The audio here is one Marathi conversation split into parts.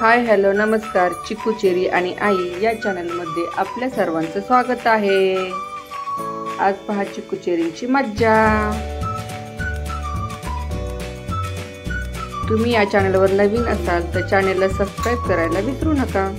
हाय हॅलो नमस्कार, चिकू चेरी आणि आई या चॅनलमध्ये आपल्या सर्वांचं स्वागत आहे। आज पहा चिकू चेरींची मज्जा। तुम्ही या चॅनलवर नवीन असाल तर चॅनलला सबस्क्राइब करायला विसरू नका।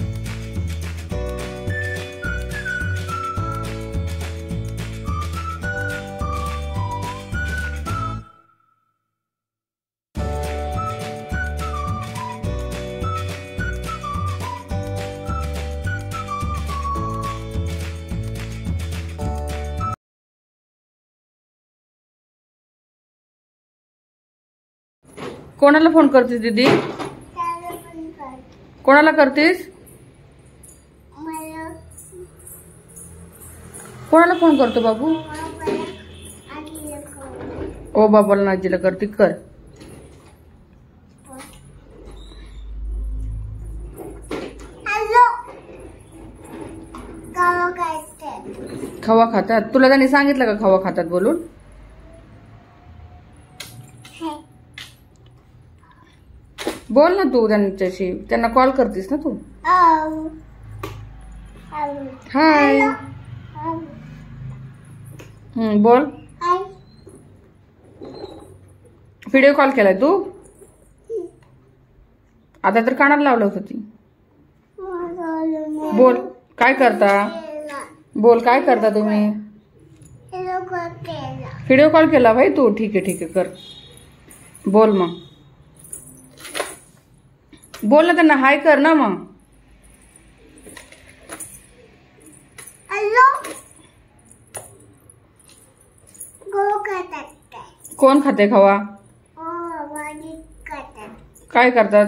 कोणाला फोन करतेस दीदी? कोणाला करतेस? कोणाला फोन करतो बाबू? ओ बाबाला नाजीला करते कर। खवा खातात? तुला त्यांनी सांगितलं का खवा खातात बोलून? बोल ना तू त्यांच्याशी, त्यांना कॉल करतेस ना तू? हाय बोल। व्हिडिओ कॉल केलाय तू? आता तर कानाला लावलं होतं ती। बोल काय करता? बोल काय करता तुम्ही? व्हिडिओ कॉल केला भाई तू? ठीक आहे कर। बोल मग, बोल ना त्यांना हाय कर ना मग। कोण खाते खवा? काय करतात?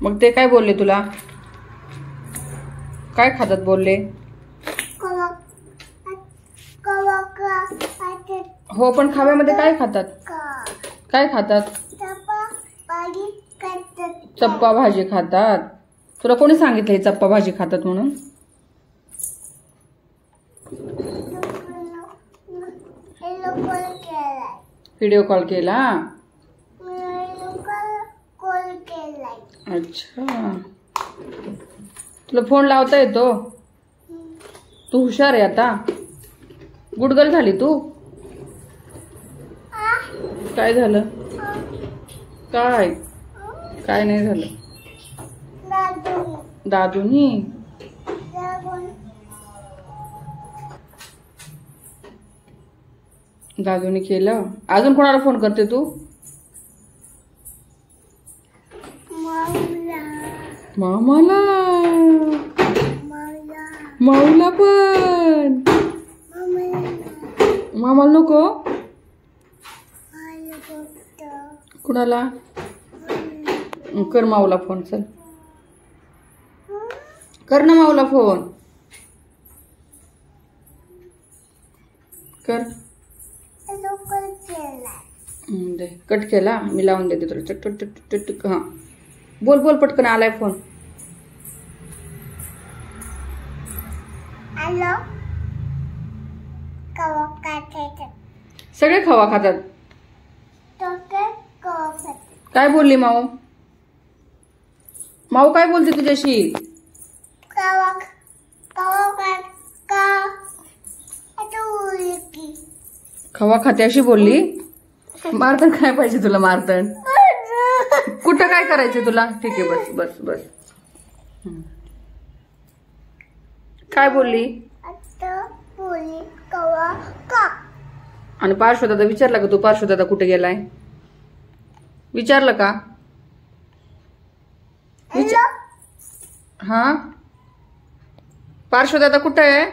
मग ते काय बोलले तुला? काय खातात बोलले? हो पण खव्यामध्ये काय खातात? काय खातात? चप्पा भाजी खातात। तुला कोणी सांगितलं चप्पा भाजी खातात म्हणून? व्हिडिओ कॉल केला? अच्छा, तुला फोन लावता येतो? तू हुशार आहे आता, गुडगल झाली तू। काय झालं? काय नाही झालं? दादूनी केलं? अजून कोणाला फोन करते तू? मामाला? माऊला पण? मामाला नको? कुणाला? कर माऊला फोन, चल कर ना माऊला फोन कर। दे कट केला मी, लावून देते तुला चट। हा बोल पटकन, आलाय फोन। सगळे खवा खातात? काय बोलली माऊ? माऊ काय बोलते तुझ्याशी? खवा खाते अशी बोलली? मारतण काय पाहिजे तुला? मारतण कुठं काय करायचं तुला? ठीक आहे बस। काय बोलली? आणि पार्श्वदादा विचारला का तू? पार्श्वदादा कुठे गेलाय विचारलं का? हा पार्श्वदादा कुठे आहे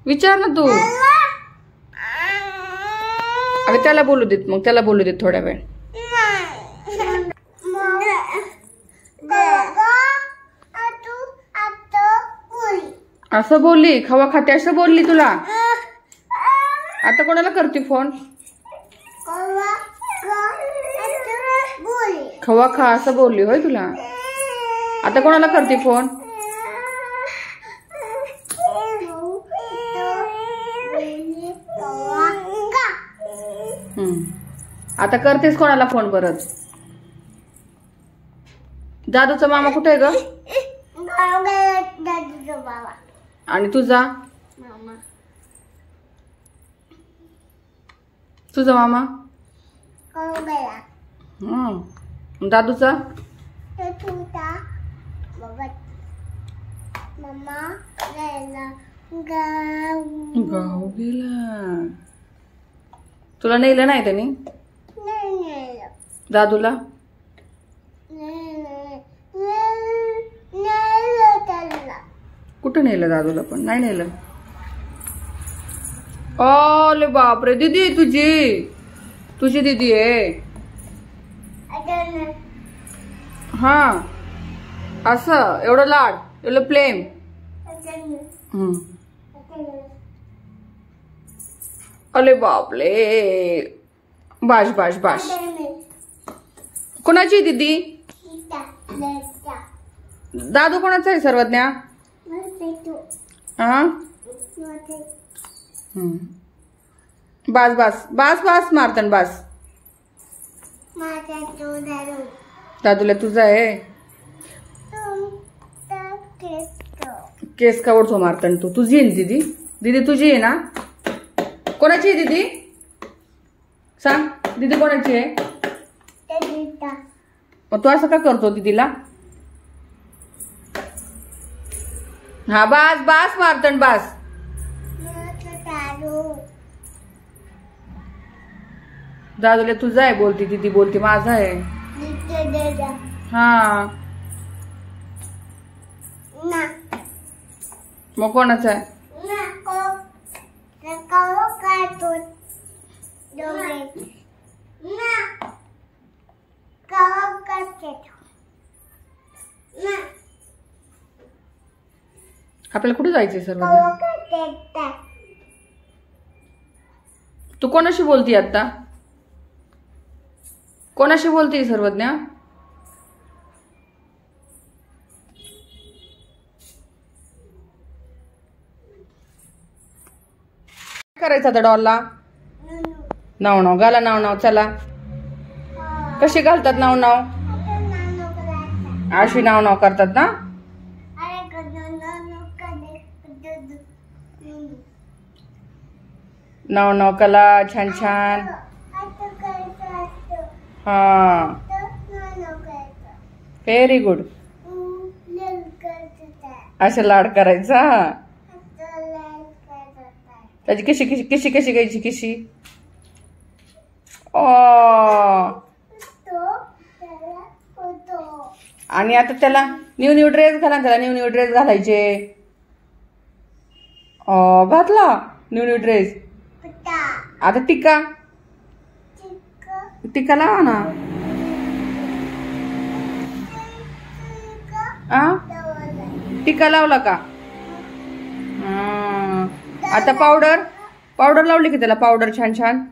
विचार ना तू। अरे त्याला बोलू देत, मग त्याला बोलू देत थोड्या वेळ। असं बोलली? खवा खाते असं बोलली तुला? आता कोणाला करते फोन? खवा खा असं बोलली होय तुला? आता कोणाला करते फोन? आता करतेस कोणाला फोन परत? दादूचा मामा कुठे आहे ग? आणि तुझा तुझा मामा दादूचा गाव गेला. तुला नेलं नाही त्यांनी? दादूला कुठं नेलं? दादूला पण नाही नेलं. ओले बापरे, दीदी आहे तुझी दीदी आहे. हा असं एवढं लाड, एवढं प्रेम. अरे बापले, बाश बाश बाश. कोणाची दीदी? दादू कोणाचा आहे? सर्वज्ञा. हा बास बास बास बास मारतन बास. दादूला तुझा आहे. केस का ओढतो मारतन तू. तुझी आहे दीदी? दीदी तुझी आहे ना? कोणाची आहे दीदी? सांग, दीदी कोणाची आहे? मग तू असं का करतो दीदीला? हा बास बास मारतन बास. दादूला तुझा आहे बोलती, दीदी बोलती माझा आहे. हा मग कोणाचा आहे? आपल्याला कुठे जायचंय सर्व? तू कोणाशी बोलती आता? कोणाशी बोलती सर्वज्ञा? करायचं आता डॉलला? नाव नाव घाला. नाव नाव चला. कशी घालतात नाव नाव? अशी नाव नाव करतात ना? नाव नाव कला छान छान. हा व्हेरी गुड. अशा लाड करायचा. त्याची कशी कशी कशी कशी घ्यायची कशी? आणि आता त्याला न्यू न्यू ड्रेस घाला. त्याला न्यू न्यू ड्रेस घालायचे. घातला न्यू न्यू ड्रेस. आता टिक्का टिक्का लावा ना. टिक्का लावला का? आता पावडर पावडर लावली की त्याला? पावडर छान छान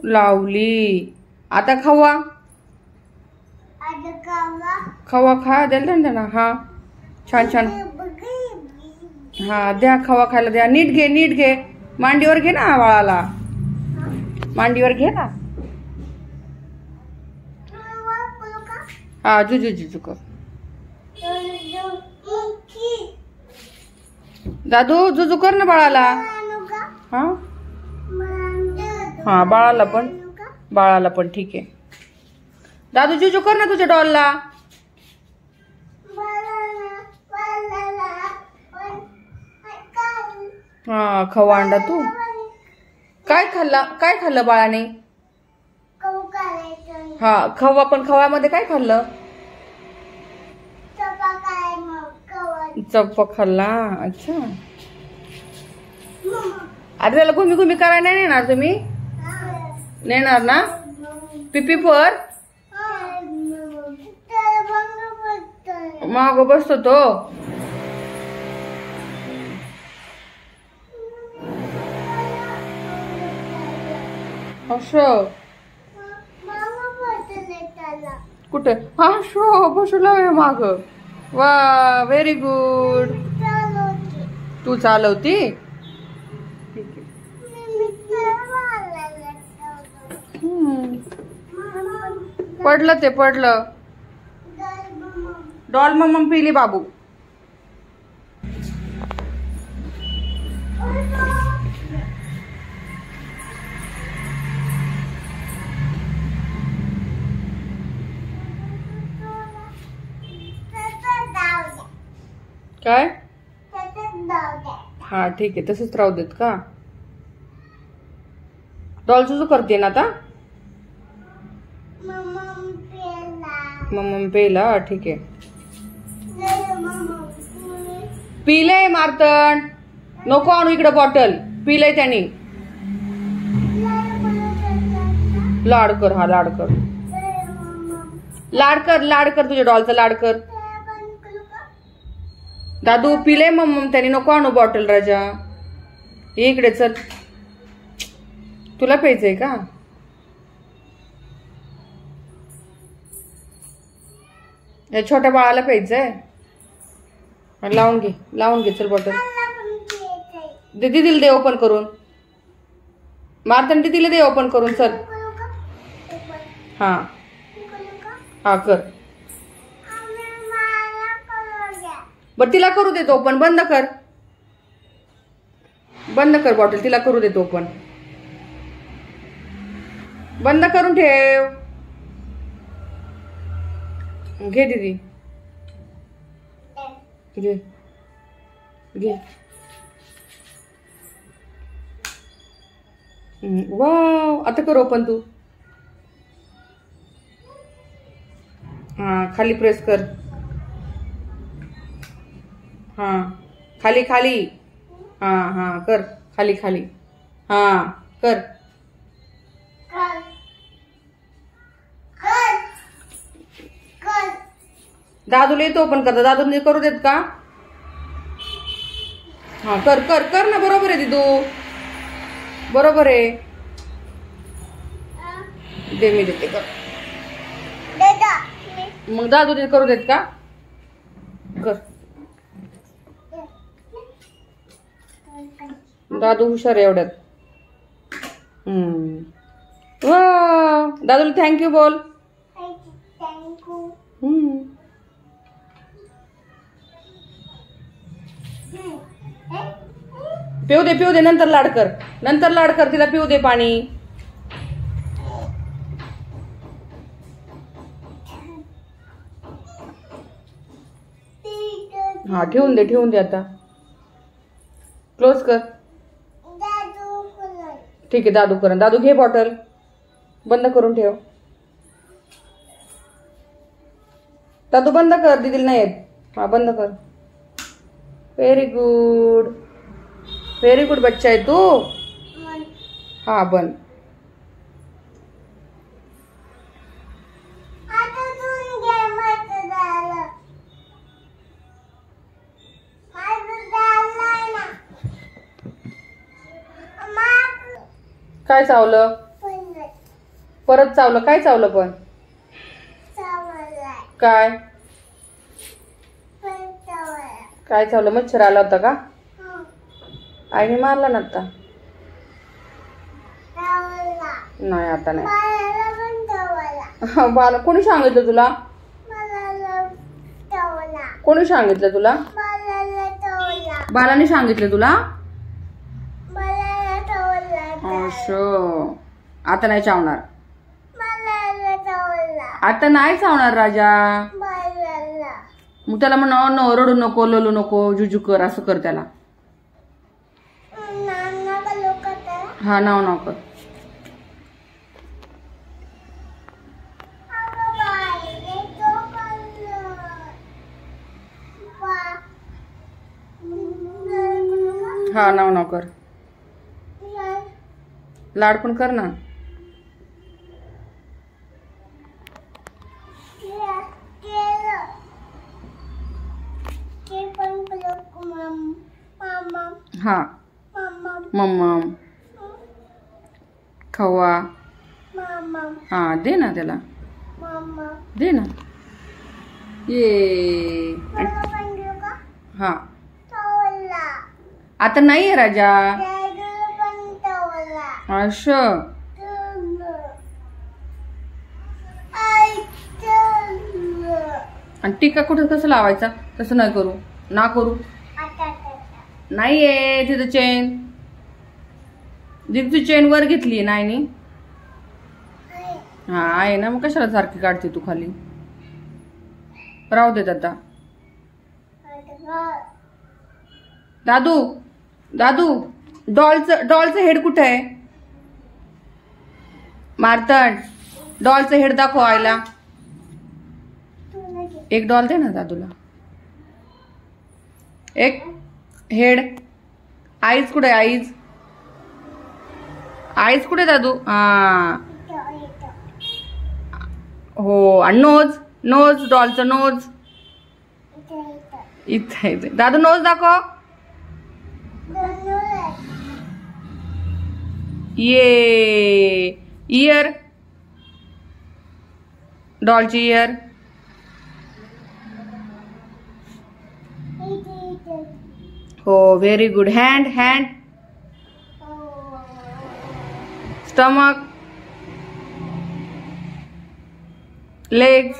लावली. आता खवा खवा खा द्याल ना. हा छान छान. हा द्या खवा खायला द्या. नीट घे नीट घे. मांडीवर घे ना बाळाला. मांडीवर घे ना. हा जुजू जुजू कर. दादू जुजू कर ना बाळाला. हा हा बाळाला पण ठीक आहे. दादू जुजू कर ना तुझ्या डॉलला. हा खवा अंडा. तू काय खाल्लं बाळाने? हा खवा. पण खव्यामध्ये काय खाल्लं? चप्पा खाल्ला. अच्छा. आता त्याला घुमी घुमी करायला नाही नेणार तुम्ही? नेणार ना? पिपी पर माग बसतो तो. असं कुठे? हा शो बसला माग. वा व्हेरी गुड. तू चालवती? ठीक आहे. पडलं ते पडलं. डॉल मम्मा पिली बाबू. काय? हा ठीक आहे, तसंच राहू देत का? डॉल सुसू करते ना आता. मम्मा पेला. ठीक आहे. पिलंय मार्तन. नको आणू इकडं बॉटल. पिलंय त्याने. लाड कर. हा लाड कर. लाड कर. लाड कर तुझ्या डॉलचा लाड कर. दादू पिलंय मम्मा त्याने. नको आणू बॉटल राजा. ये इकडे चल. तुला प्यायचंय का? या छोट्या बाळाला प्यायचंय. लावून घे. लावून घे चल बॉटल. दीदीला दे ओपन करून. मार्तन दीदीला दे ओपन करून चल. हा हा कर. बर तिला करू देतो ओपन. बंद कर. बंद कर बॉटल. तिला करू देतो ओपन. बंद करून ठेव. घे दीदी. घे घे. वाव. आता कर ओपन तू. हा खाली प्रेस कर. हा खाली खाली. हा हा कर. खाली खाली. हा कर. दादूला येतो ओपन करता. दादूने करू देत का? हा कर कर कर ना. बरोबर आहे दिदू. बरोबर आहे. दे मी देते कर. मग दादूने करू देत का? कर. दादू हुशार आहे एवढ्यात. वा. दादूला थँक्यू बोल. पिऊ दे. पिऊ दे. नंतर लाड कर. नंतर लाड कर. तिला पिऊ दे पाणी. हा ठेवून दे. ठेवून दे आता. क्लोज कर. ठीक आहे दादू कर. दादू घे बॉटल. बंद करून ठेव. दादू बंद कर. दीदीला नाही येत. हा बंद कर. Very good. व्हेरी गुड बच्चा आहे तू. हा बंद. काय चावलं? परत चावलं. काय चावलं पण? काय काय चावलं? मच्छर आला होता का? आईने मारला ना आता? नाही आता नाही. बाला कोणी सांगितलं तुला? कोणी सांगितलं तुला? बालाने सांगितलं तुला? आता नाही चावणार. आता नाही चावणार राजा. मग त्याला म्हण रडू नको, लोलू नको, जुजू कर. असं कर त्याला. हा नाव नाव कर. हा नाव नाव कर. लाड पण कर ना. हा मम्मा खवा. हा दे ना त्याला. दे ना. ये. हा आता नाही आहे राजा. असं आणि टिका कुठे कसं लावायचा? तसं नाही करू ना करू. नाहीये तिथं चेन. दीदीची चेन वर घेतली नाही. हा आहे ना, मग कशाला सारखी काढते तू खाली? राहू देत आता. दादू दादू डॉलचं हेड कुठे आहे? मार्तंड डॉलचं हेड दाखव आईला. एक डॉल दे ना दादूला. एक हेड. आईज कुठे? आईज कुठे दादू? हा हो. आणि नोज डॉलचं नोज इथे. दादू नोज दाखव. ये इयर. डॉलची इयर. हो very good. Hand. Stomach. Legs.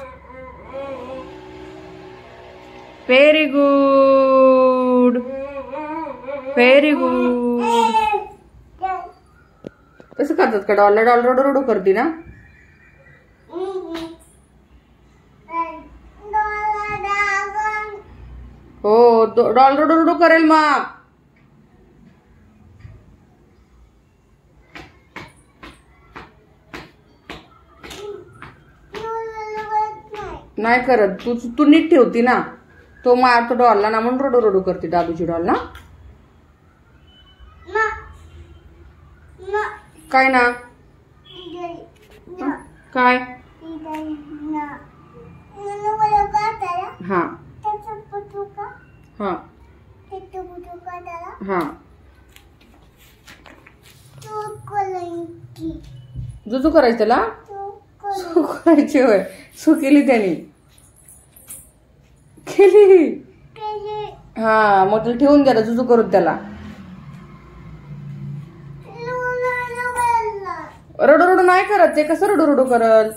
Very good. कसं करतात का डॉल रडू करते ना? हो डॉल रडू करेल मग. नाही करत. तू नीट ठेवती ना. तो मारतो डॉलला ना म्हणून रडू करते दादूची डॉल ना. काय ना? काय? हा हा हा. जुजू करायचं त्याला. सू करायची होय. सू केली त्याने. केली. हा मग त्याला ठेवून द्या जुजू करू त्याला. रडू नाही करत ते. कसं रडू करल?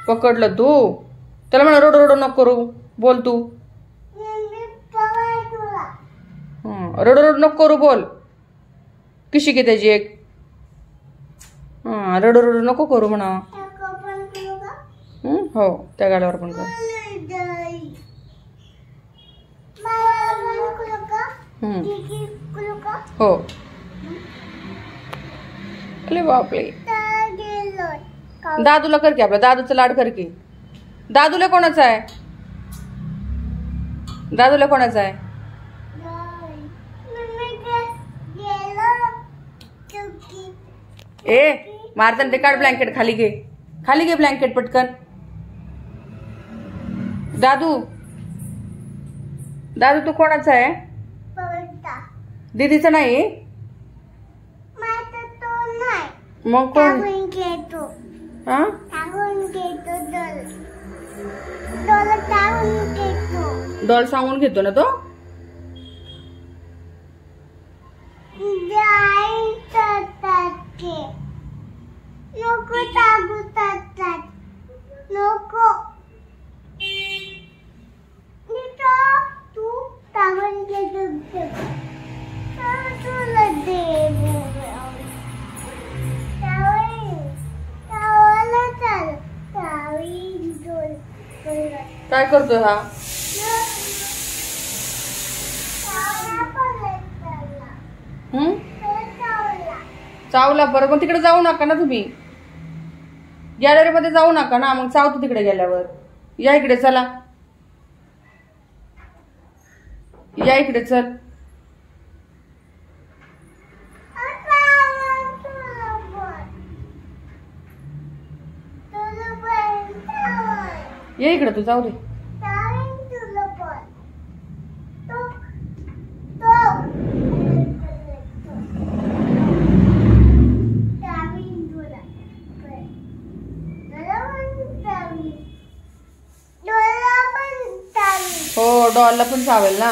पकडलं तू त्याला म्हणा. रडू नको करू. बोल तू. रडू नको करू बोल. किशी घे त्याची एक. हा रडू नको करू म्हणा. हो त्या गाड्यावर पण कर. हो. अरे बापरे. दादूला कर की. आपल्या दादूचा लाड कर की. दादूला कोणाचा आहे? ए मारताना ते काढ. ब्लँकेट खाली घे ब्लँकेट पटकन. दादू तू कोणाचा आहे? दीदीचा नाही. मग कोण? डॉल सांगून घेतो ना तो. काय करतोय हा? चावला परत. मग तिकडे जाऊ नका ना तुम्ही. गॅलरी मध्ये जाऊ नका ना. मग चावतो तिकडे गेल्यावर. या इकडे चला. या इकडे चल. ये इकडे तू. जाऊ दे. हो डॉलला पण चावेल ना.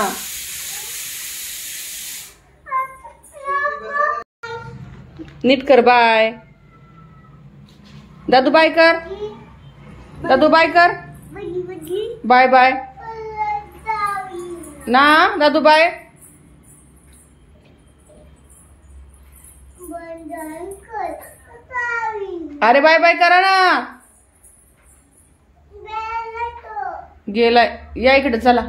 नीट कर. बाय. दादू बाय कर. दादू बाय कर. बाय बाय ना. दादू बाय. अरे बाय बाय करा ना. गेलाय. या इकडे चला.